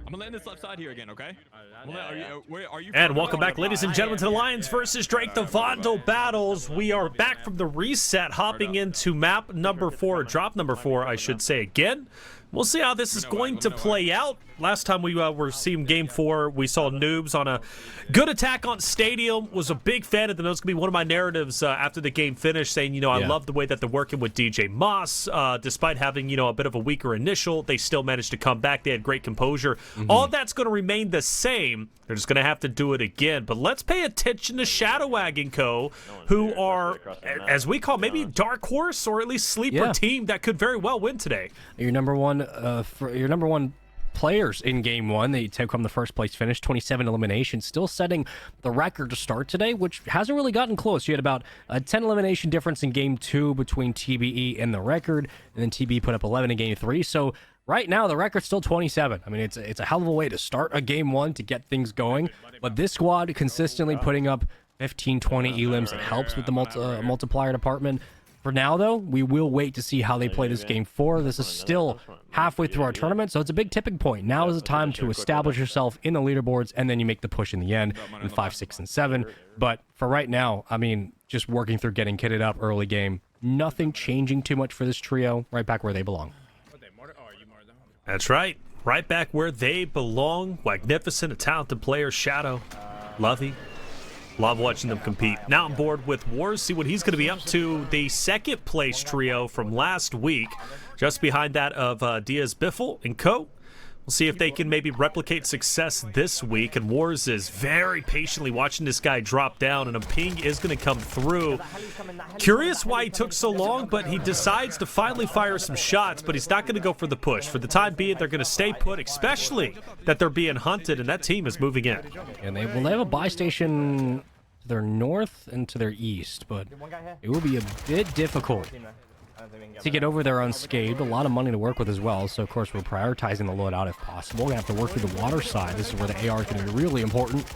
I'm gonna land this left side here again, okay? Are you And welcome back, ladies and gentlemen, to the Lions versus Drake, the Vondel battles. We are back from the reset, hopping into map number 4, drop number 4, I should say again. We'll see how this is going to play out. Last time we were seeing Game 4, we saw Noobs on a good attack on Stadium. Was a big fan of them. That was going to be one of my narratives after the game finished, saying, you know, I love the way that they're working with DJ Moss. Despite having, you know, a bit of a weaker initial, they still managed to come back. They had great composure. All that's going to remain the same. They're just going to have to do it again. But let's pay attention to Shadowwag and Co., who are, as we call, maybe dark horse or at least sleeper team that could very well win today. Your number one players in game 1. They take home the first place finish, 27 eliminations, still setting the record to start today, which hasn't really gotten close. You had about a 10 elimination difference in game 2 between TBE and the record, and then TBE put up 11 in game 3. So right now the record's still 27. I mean, it's a hell of a way to start a game 1 to get things going, but this squad consistently putting up 15, 20 elims. It helps with the multiplier department. For now, though, we will wait to see how they play this game 4. This is still halfway through our tournament, so it's a big tipping point. Now is the time to establish yourself in the leaderboards, and then you make the push in the end in 5, 6, and 7. But for right now, I mean, just working through getting kitted up early game. Nothing changing too much for this trio. Right back where they belong. That's right. Right back where they belong. Magnificent, a talented player, Shadow, Lovey. Love watching them compete. Now on board with Wars, see what he's going to be up to. The second place trio from last week, just behind that of Diazbiffle and Co. We'll see if they can maybe replicate success this week. And Wars is very patiently watching this guy drop down, and a ping is going to come through. Curious why he took so long, but he decides to finally fire some shots, but he's not going to go for the push. For the time being, they're going to stay put, especially that they're being hunted, and that team is moving in. And they have a buy station to their north and to their east, but it will be a bit difficult to get over there unscathed. A lot of money to work with as well, so of course we're prioritizing the loadout if possible. We're going to have to work through the water side. This is where the AR is going to be really important.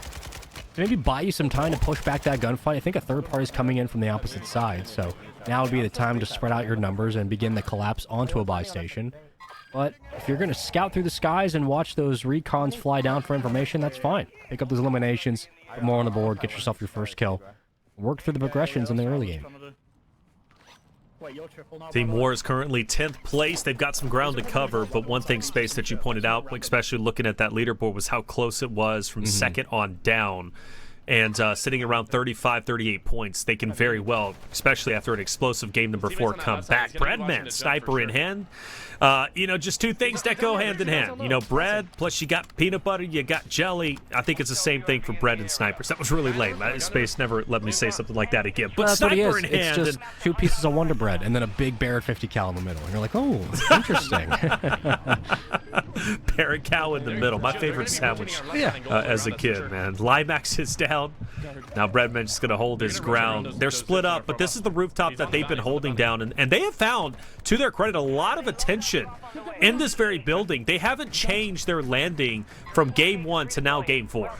Maybe buy you some time to push back that gunfight. I think a third party is coming in from the opposite side, so now would be the time to spread out your numbers and begin the collapse onto a buy station. But if you're going to scout through the skies and watch those recons fly down for information, that's fine. Pick up those eliminations, put more on the board, get yourself your first kill. Work through the progressions in the early game. Team War is currently 10th place. They've got some ground to cover, but one thing, Space, that you pointed out, especially looking at that leaderboard, was how close it was from second on down. And sitting around 35, 38 points, they can very well, especially after an explosive game number 4, come back. Breadman, sniper in hand. You know, just two things that go hand in hand. You know, bread, plus you got peanut butter, you got jelly. I think it's the same thing for bread and snipers. That was really lame. Space never let me say something like that again. But sniper in hand. It's just 2 pieces of Wonder Bread and then a big Barrett 50 cal in the middle. And you're like, oh, interesting. Barrett cow in the middle. My favorite sandwich as a kid, man. Limax is down. Now Breadman's just going to hold his ground. They're split up, but this is the rooftop that they've been holding down. And they have found, to their credit, a lot of attention in this very building. They haven't changed their landing from game 1 to now game 4.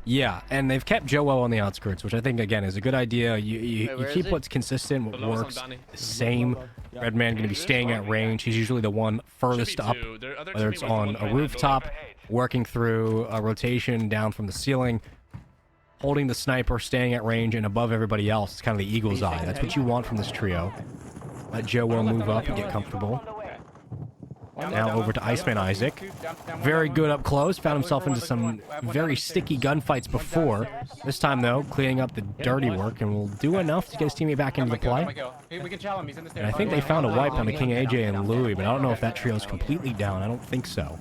Yeah, and they've kept Joewo on the outskirts, which I think, again, is a good idea. You keep what's consistent, what works, the same. Redman going to be staying at range. He's usually the one furthest up, whether it's on a rooftop, working through a rotation down from the ceiling, holding the sniper, staying at range, and above everybody else. It's kind of the eagle's eye. That's what you want from this trio. Let Joewo move up and get comfortable. Now over to Iceman Isaac. Very good up close. Found himself into some very sticky gunfights before. This time, though, cleaning up the dirty work, and will do enough to get his teammate back into the play. And I think they found a wipe on the King AJ and Louis, but I don't know if that trio is completely down. I don't think so.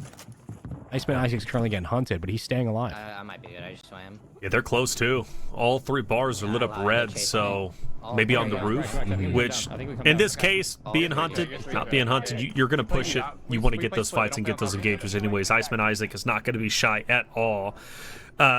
Iceman Isaac's currently getting hunted, but he's staying alive. I might be good. I just swam. Yeah, they're close, too. All 3 bars are lit up red, so maybe on the roof, which, in this case, being hunted, not being hunted, you're going to push it. You want to get those fights and get those engagements anyways. Iceman Isaac is not going to be shy at all.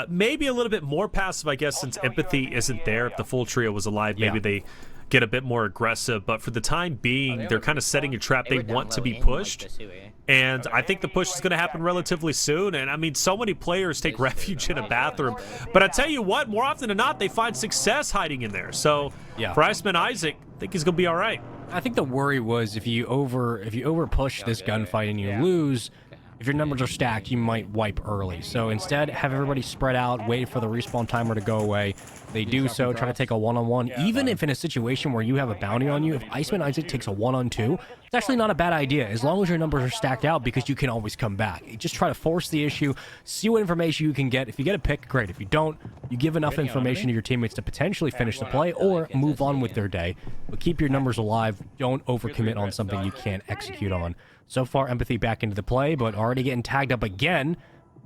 Maybe a little bit more passive, I guess, since empathy isn't there. If the full trio was alive, maybe they get a bit more aggressive. But for the time being, they're kind of setting a trap. They want to be pushed. And I think the push is going to happen relatively soon. And, I mean, so many players take refuge in a bathroom. But I tell you what, more often than not, they find success hiding in there. So for Iceman Isaac, I think he's going to be all right. I think the worry was if you over push this gunfight and you lose, if your numbers are stacked, you might wipe early. So instead, have everybody spread out, wait for the respawn timer to go away. They do so, try to take a one-on-one. Even if in a situation where you have a bounty on you, if Iceman Isaac takes a one-on-two, it's actually not a bad idea, as long as your numbers are stacked out, because you can always come back. You just try to force the issue, see what information you can get. If you get a pick, great. If you don't, you give enough information to your teammates to potentially finish the play or move on with their day. But keep your numbers alive. Don't overcommit on something you can't execute on. So far, Empathy back into the play, but already getting tagged up again.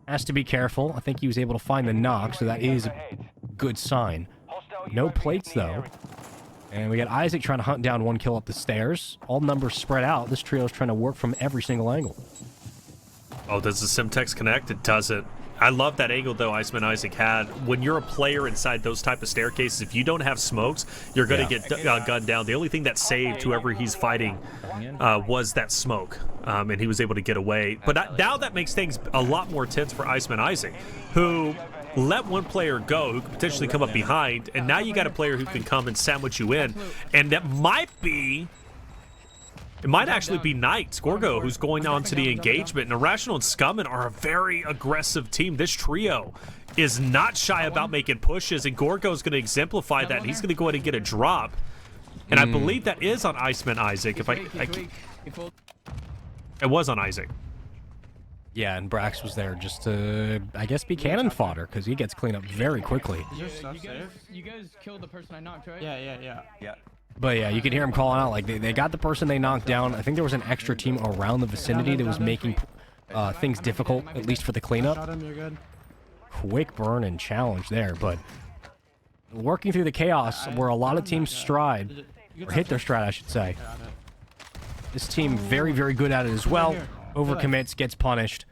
Has to be careful. I think he was able to find the knock, so that is a good sign. No plates, though. And we got Isaac trying to hunt down one kill up the stairs. All numbers spread out. This trio is trying to work from every single angle. Oh, does the Simtex connect? It doesn't. I love that angle, though, Iceman Isaac had. When you're a player inside those type of staircases, if you don't have smokes, you're going to get gunned down. The only thing that saved whoever he's fighting was that smoke, and he was able to get away. But now that makes things a lot more tense for Iceman Isaac, who let one player go who could potentially come up behind, and now you got a player who can come and sandwich you in, and that might be... It might actually be Knight, Gorgo, who's going on to the engagement. And Irrational and Scummin are a very aggressive team. This trio is not shy about making pushes, and Gorgo's going to exemplify that. He's going to go ahead and get a drop. And I believe that is on Iceman Isaac. It was on Isaac. Yeah, and Brax was there just to, I guess, be cannon fodder, because he gets cleaned up very quickly. You guys killed the person I knocked, right? Yeah. But yeah, you can hear him calling out, like, they got the person they knocked down. I think there was an extra team around the vicinity that was making things difficult, at least for the cleanup. Quick burn and challenge there, but working through the chaos where a lot of teams stride, or hit their stride, I should say. This team very, very good at it as well. Overcommits, gets punished.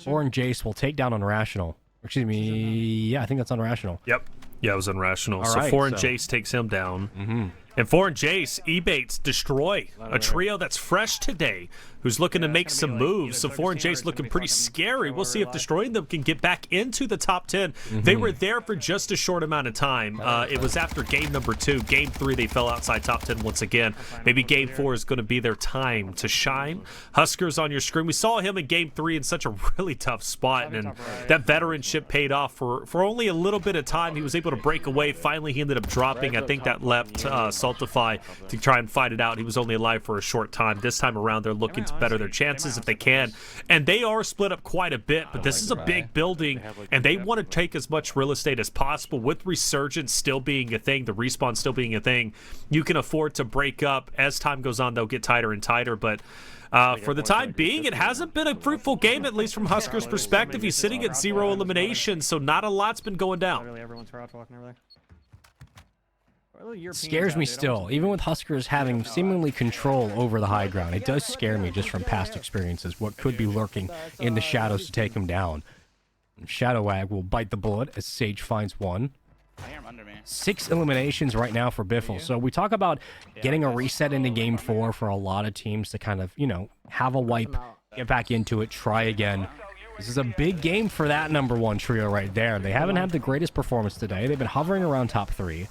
Orange Jace will take down Irrational. Excuse me, yeah, I think that's Irrational. Yep. Yeah, it was Irrational. All so right, Foreign Jace takes him down. And Foreign Jace, E-baits, destroy a trio that's fresh today, who's looking to make some moves. So Foreign Jace looking pretty scary. We'll see if destroying them can get back into the top 10. They were there for just a short amount of time. It was after game number 2. Game 3, they fell outside top 10 once again. Maybe game 4 is going to be their time to shine. Huskerrs on your screen. We saw him in game 3 in such a really tough spot, and that veteranship paid off for only a little bit of time. He was able to break away. Finally, he ended up dropping. I think that left Saltify to try and fight it out. He was only alive for a short time. This time around, they're looking to better their chances if they can, and they are split up quite a bit, but this is a big building, and they want to take as much real estate as possible. With Resurgence still being a thing, the respawn still being a thing, you can afford to break up. As time goes on, they'll get tighter and tighter, but for the time being, it hasn't been a fruitful game, at least from Huskerrs' perspective. He's sitting at 0 eliminations, so not a lot's been going down. Scares me still, even with Huskerrs having seemingly control over the high ground. It does scare me just from past experiences, what could be lurking in the shadows to take him down. Shadowwag will bite the bullet as Sage finds one. 6 eliminations right now for Biffle. So we talk about getting a reset into game 4 for a lot of teams to kind of, you know, have a wipe, get back into it, try again. This is a big game for that number 1 trio right there. They haven't had the greatest performance today. They've been hovering around top 3.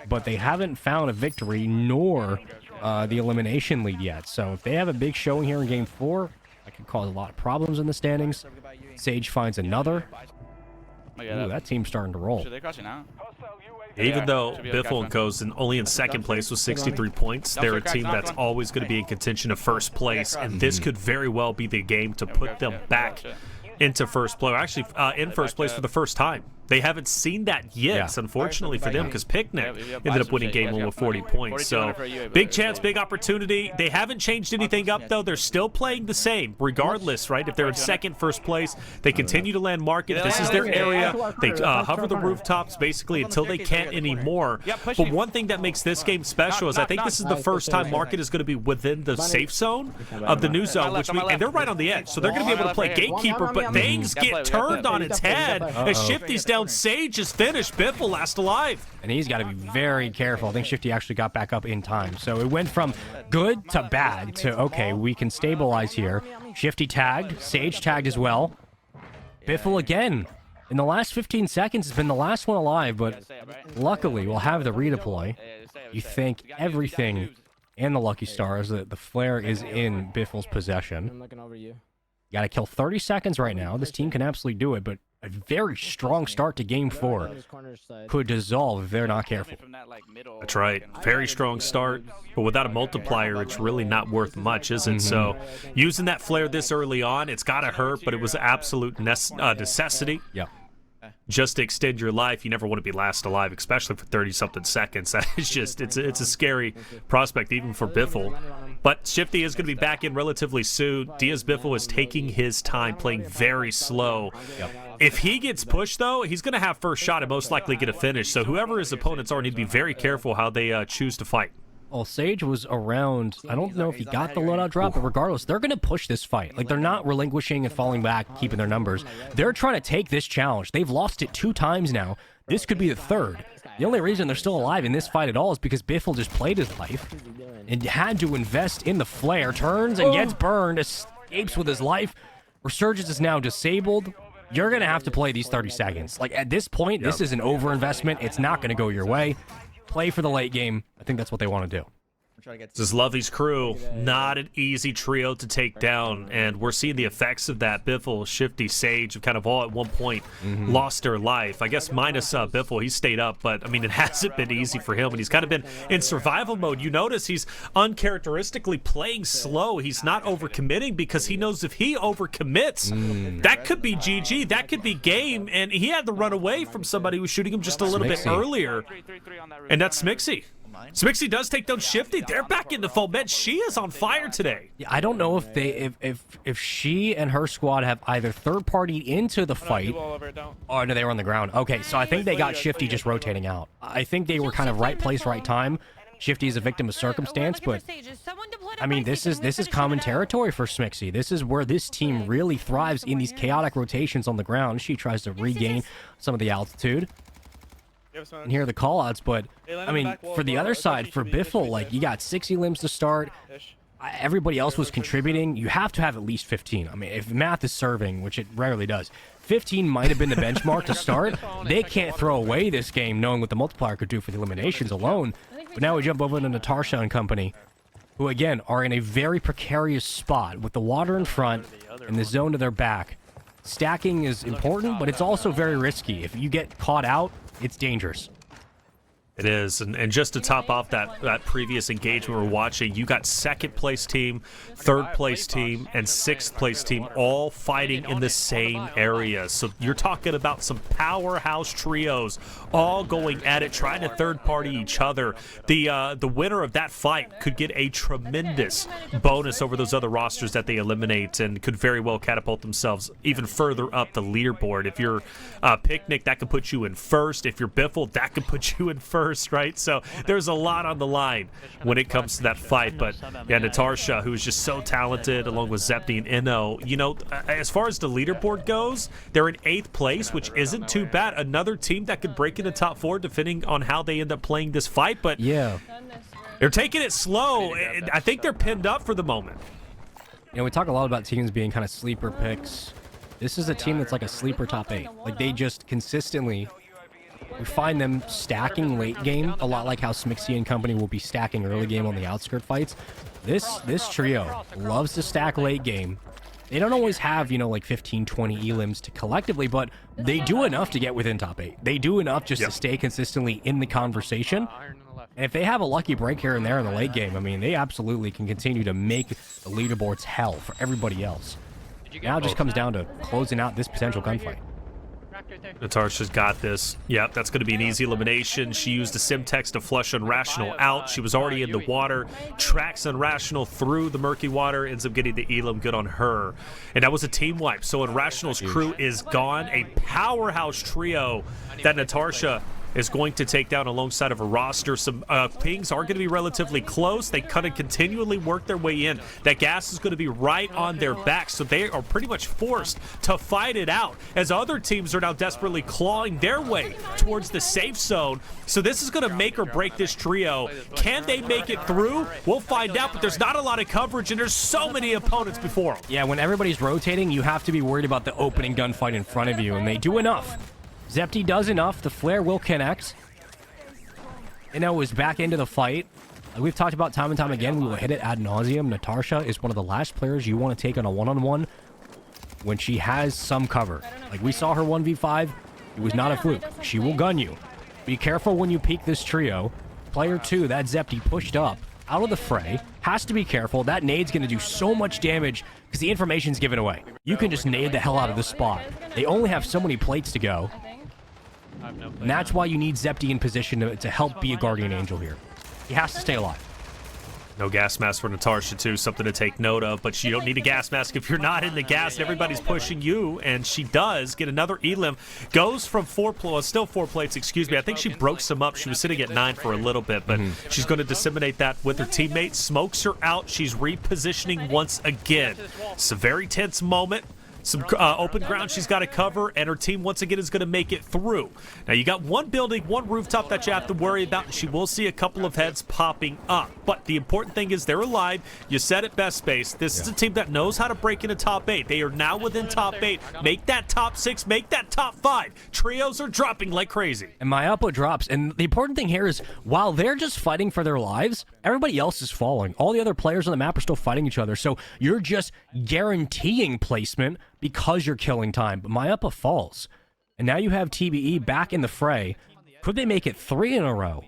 But they haven't found a victory nor the elimination lead yet. So if they have a big showing here in game 4, that could cause a lot of problems in the standings. Sage finds another. Ooh, that team's starting to roll. Even though Biffle and Co's only in second place with 63 points, they're a team that's always going to be in contention of first place, and this could very well be the game to put them back into first place. Actually, in first place for the first time. They haven't seen that yet, unfortunately for them, because Picnic ended up winning game 1 with 40 points. So, big chance, big opportunity. They haven't changed anything up, though. They're still playing the same, regardless, right? If they're in second, first place, they continue to land market. This is their area. They hover the rooftops, basically, until they can't anymore. But one thing that makes this game special is I think this is the first time market is going to be within the safe zone of the new zone, and they're right on the edge. So, they're going to be able to play Gatekeeper, but things get turned on its head as Shifty's down. Sage is finished. Biffle last alive. And he's got to be very careful. I think Shifty actually got back up in time. So it went from good to bad to, okay, we can stabilize here. Shifty tagged. Sage tagged as well. Biffle again. In the last 15 seconds has been the last one alive, but luckily we'll have the redeploy. You think everything and the Lucky Stars, that the flare is in Biffle's possession. I'm looking over you. You got to kill 30 seconds right now. This team can absolutely do it, but a very strong start to game 4 could dissolve if they're not careful. That's right. Very strong start, but without a multiplier, it's really not worth much, is it? So using that flare this early on, it's got to hurt, but it was an absolute necessity. Yeah. Just to extend your life. You never want to be last alive, especially for 30-something seconds. It's just, it's a scary prospect, even for Biffle. But Shifty is going to be back in relatively soon. Diazbiffle is taking his time, playing very slow. Yep. If he gets pushed, though, he's going to have first shot and most likely get a finish. So whoever his opponents are need to be very careful how they choose to fight. Well, Sage was around. I don't know if he got the loadout drop, but regardless, they're going to push this fight. Like, they're not relinquishing and falling back, keeping their numbers. They're trying to take this challenge. They've lost it 2 times now. This could be the 3rd. The only reason they're still alive in this fight at all is because Biffle just played his life and had to invest in the flare. Turns and gets burned, escapes with his life. Resurgence is now disabled. You're going to have to play these 30 seconds. Like, at this point, this is an overinvestment. It's not going to go your way. Play for the late game. I think that's what they want to do. This is Lovey's crew. Not an easy trio to take down, and we're seeing the effects of that. Biffle, Shifty, Sage have kind of all at one point lost their life. I guess minus Biffle, he stayed up, but I mean, it hasn't been easy for him, and he's kind of been in survival mode. You notice he's uncharacteristically playing slow. He's not overcommitting because he knows if he overcommits, that could be GG, that could be game, and he had to run away from somebody who was shooting him just a little bit earlier, and that's Smixy. Smixy does take down Shifty. They're back in the foment. She is on fire today. Yeah, I don't know if they if she and her squad have either third-partied into the fight or no, they were on the ground. Okay, so I think they got Shifty just rotating out. I think they were kind of right place, right time. Shifty is a victim of circumstance, but I mean, this is common territory for Smixy. This is where this team really thrives, in these chaotic rotations on the ground. She tries to regain some of the altitude. And here are the callouts, but I mean, for the other side, for Biffle, like, you got 60 limbs to start. Everybody else was contributing. You have to have at least 15. I mean, if math is serving, which it rarely does, 15 might have been the benchmark to start. They can't throw away this game knowing what the multiplier could do for the eliminations alone. But now we jump over to Natasha and company, who again are in a very precarious spot with the water in front and the zone to their back. Stacking is important, but it's also very risky. If you get caught out, it's dangerous. It is, and just to top off that previous engagement we're watching, you got 2nd place team, 3rd place team, and 6th place team all fighting in the same area. So you're talking about some powerhouse trios all going at it, trying to third-party each other. The winner of that fight could get a tremendous bonus over those other rosters that they eliminate, and could very well catapult themselves even further up the leaderboard. If you're Picnic, that could put you in 1st. If you're Biffle, that could put you in 1st. Right? So there's a lot on the line when it comes to that fight. But yeah, Natasha, who is just so talented, along with Zepti and Inno, you know, as far as the leaderboard goes, they're in 8th place, which isn't too bad. Another team that could break into top 4 depending on how they end up playing this fight. But yeah, they're taking it slow. I think they're pinned up for the moment. You know, we talk a lot about teams being kind of sleeper picks. This is a team that's like a sleeper top 8. Like, they just consistently... We find them stacking late game, a lot like how Smixy and company will be stacking early game on the outskirt fights. This trio loves to stack late game. They don't always have, you know, like 15, 20 elims to collectively, but they do enough to get within top 8. They do enough just to stay consistently in the conversation. And if they have a lucky break here and there in the late game, I mean, they absolutely can continue to make the leaderboards hell for everybody else. Now it just comes down to closing out this potential gunfight. Natasha's got this. Yep, that's going to be an easy elimination. She used the Simtex to flush Unrational out. She was already in the water. Tracks Unrational through the murky water. Ends up getting the elim. Good on her. And that was a team wipe. So Unrational's crew is gone. A powerhouse trio that Natasha is going to take down alongside of a roster. Some pings are going to be relatively close. They kind of continually work their way in. That gas is going to be right on their back, so they are pretty much forced to fight it out as other teams are now desperately clawing their way towards the safe zone. So this is going to make or break this trio. Can they make it through? We'll find out, but there's not a lot of coverage, and there's so many opponents before them. Yeah, when everybody's rotating, you have to be worried about the opening gunfight in front of you, and they do enough. Zepti does enough. The flare will connect. Inno is back into the fight. Like we've talked about time and time again, we will hit it ad nauseum. Natasha is one of the last players you want to take on a one-on-one when she has some cover. Like we saw her 1v5, it was not a fluke. She will gun you. Be careful when you peek this trio. Player 2, that Zepti pushed up out of the fray, has to be careful. That nade's going to do so much damage because the information's given away. You can just nade the hell out of this spot. They only have so many plates to go. And that's why you need Zepti in position to help be a guardian angel here. He has to stay alive. No gas mask for Natasha, too. Something to take note of. But you don't need a gas mask if you're not in the gas and everybody's pushing you. And she does get another elim. Goes from still 4 plates, excuse me. I think she broke some up. She was sitting at 9 for a little bit. But she's going to disseminate that with her teammate. Smokes her out. She's repositioning once again. It's a very tense moment. Some open ground she's got to cover, and her team once again is going to make it through. Now, you got one building, one rooftop that you have to worry about, and she will see a couple of heads popping up. But the important thing is they're alive. You said it best, Space. This is a team that knows how to break into top 8. They are now within top 8. Make that top 6, make that top 5. Trios are dropping like crazy. And my upload drops, and the important thing here is while they're just fighting for their lives, everybody else is falling. All the other players on the map are still fighting each other, so you're just guaranteeing placement because you're killing time. But my upper falls. And now you have TBE back in the fray. Could they make it 3 in a row?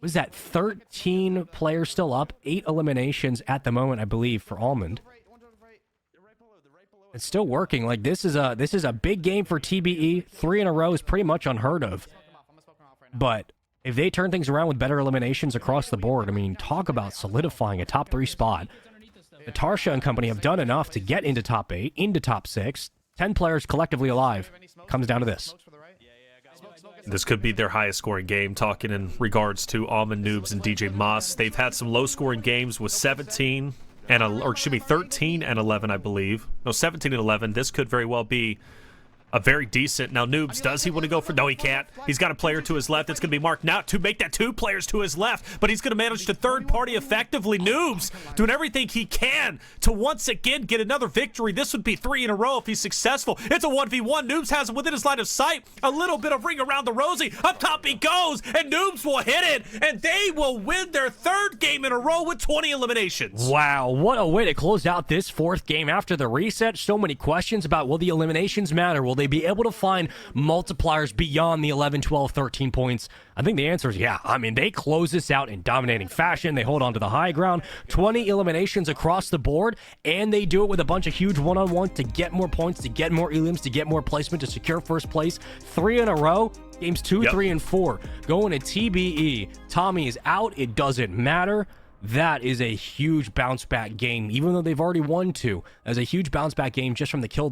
Was that 13 players still up? 8 eliminations at the moment, I believe, for Almond. It's still working. Like this is a big game for TBE. 3 in a row is pretty much unheard of. But if they turn things around with better eliminations across the board, I mean, talk about solidifying a top 3 spot. Tarsha and company have done enough to get into top 8, into top 6. 10 players collectively alive. Comes down to this. This could be their highest scoring game, talking in regards to Almond Noobs and DJ Moss. They've had some low scoring games with 13 and 11, I believe. No, 17 and 11. This could very well be a very decent. Now, Noobs, does he want to go for? No, he can't. He's got a player to his left. It's going to be marked now to make that 2 players to his left, but he's going to manage to third party effectively. Noobs doing everything he can to once again get another victory. This would be 3 in a row if he's successful. It's a 1v1. Noobs has him within his line of sight. A little bit of ring around the rosy. Up top he goes, and Noobs will hit it, and they will win their 3rd game in a row with 20 eliminations. Wow, what a way to close out this 4th game after the reset. So many questions about will the eliminations matter? Will they be able to find multipliers beyond the 11, 12, 13 points? I think the answer is yeah. I mean, they close this out in dominating fashion. They hold on to the high ground. 20 eliminations across the board, and they do it with a bunch of huge one-on-ones to get more points, to get more elims, to get more placement, to secure first place. 3 in a row. Games 2, 3, and 4. Going to TBE. Tommy is out. It doesn't matter. That is a huge bounce-back game. Even though they've already won 2, as a huge bounce-back game just from the kill.